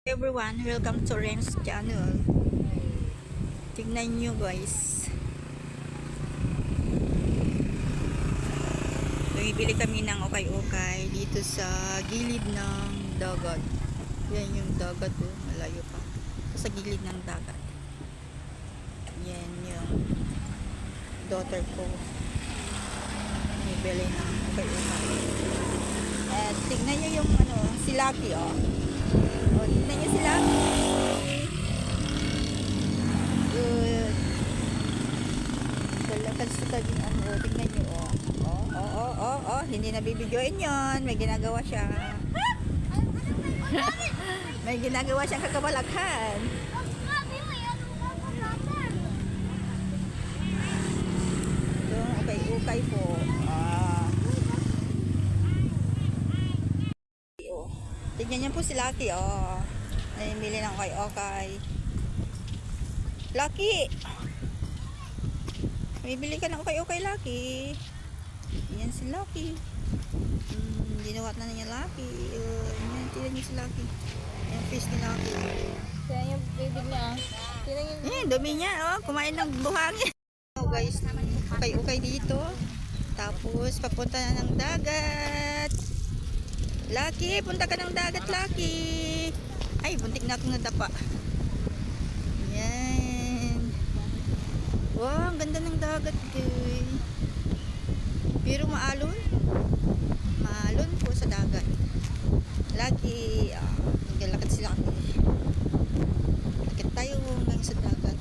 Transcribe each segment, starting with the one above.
Everyone, welcome to Ren's channel. Tignan nyo guys. Bumibili kami ng ukay-ukay dito sa gilid ng dagat. Yan yung dagat oh, malayo pa. Sa gilid ng dagat. Yan yung daughter ko. Bumibili ng ukay-ukay. At tignan nyo yung si Lucky oh. O, tignan nyo sila. Good. Dalakan sa taging tignan nyo, hindi nabibidyoin yon. May ginagawa siya. May ginagawa siyang kakabalakhan. Ito, ukay-ukay po. Tignan niyo po si Lucky, oh. Namimili ng ukay-ukay. Lucky! Bibili ka ng ukay-ukay, Lucky. Yan si Lucky. Dinuwat na niya Lucky. Yan, tignan niyo si Lucky. Yan, fish ni Lucky. Kaya yung baby niya. Tignan niyo. Dumi niya, oh. Kumain ng buhangin. Oh, guys, ukay-ukay dito. Tapos, papunta na ng dagat. Lucky, punta ka ng dagat, Lucky. Ay, buntik na akong nadapa. Yan. Wow, ang ganda ng dagat, guys. Pero maalon. Maalon po sa dagat. Lucky, naglalakad si Lucky. Lakad tayo hanggang sa dagat.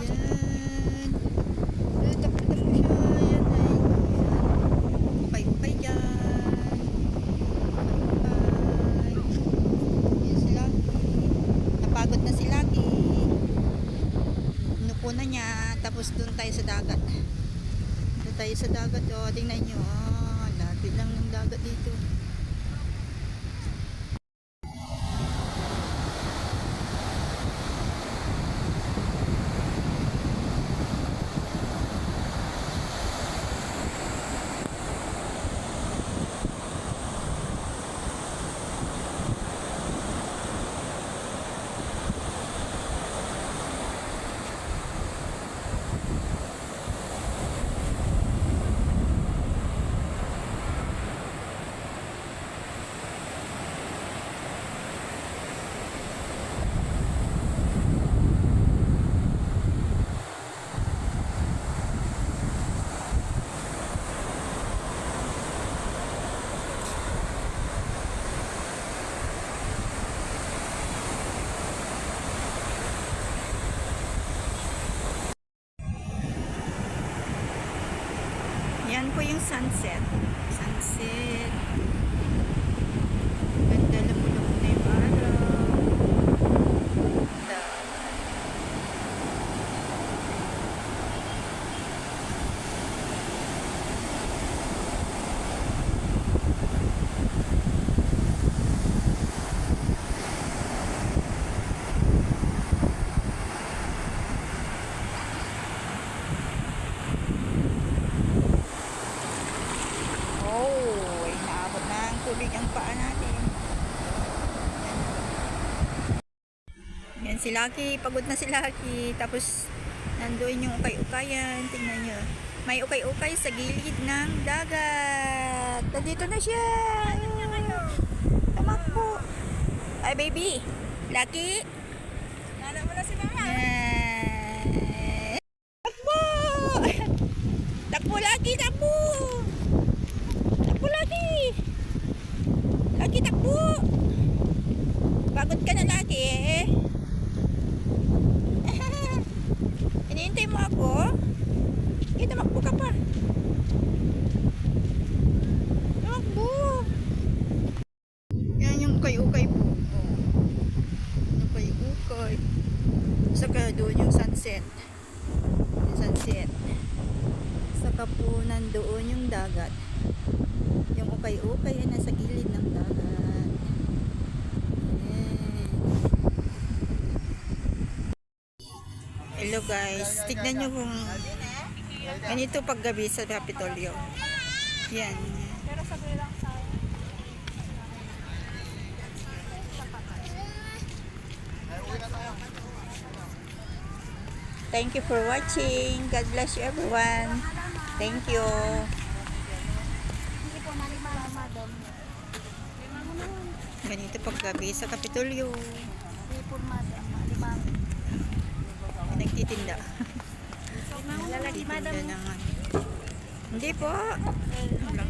Yan. Tapos siya. Yan ay. Upay-upay dyan. Napagod na si Lucky. Inupo na niya. Tapos doon tayo sa dagat. Doon tayo sa dagat. O, tingnan nyo. Lapit lang ng dagat dito. Yan po yung sunset. Sunset. Ganda lang mo lang na yung araw. Ganda. Tubig ang paa natin. Yan si Lucky, pagod na si Lucky. Tapos nandoon yung ukay-ukayan. Tingnan nyo, may ukay-ukay sa gilid ng dagat. Nandito na siya. Tamakbo. Ay baby, Lucky, Nana mo na si Mama. Takbo. Takbo Lucky, takbo. Takbo Lucky. Lucky, takbo! Pagod ka na, Lucky eh. Hinihintay mo ako? Sige, tamakbo ka pa. Tamakbo! Yan yung ukay-ukay po. Ukay-ukay. Saka doon yung sunset. Yung sunset. Saka po nandoon yung dagat. Yung ukay-ukay ay nasa gilid ng dagat. Hello guys, tignan nyo kung ganito paggabi sa Capitolio. Yan. Pero sabi lang sa Thank you for watching. God bless you everyone. Thank you. Hindi po, malima, madam. Ganito paggabi sa Kapitolyo. Hindi po, madam. Malima. May nagtitinda. Lalaki, madam. Nagtitinda ng ano. Hindi po. Wala.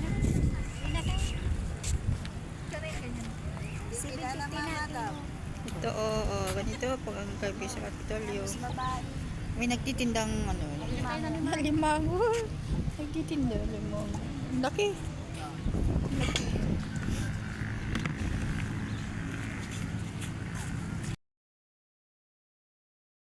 750 na. Ito, oo. Ganito pag ang gabi sa Kapitolyo. Babae. May nagtitindang ano. Limango. Nagtitinda limango. Ang laki.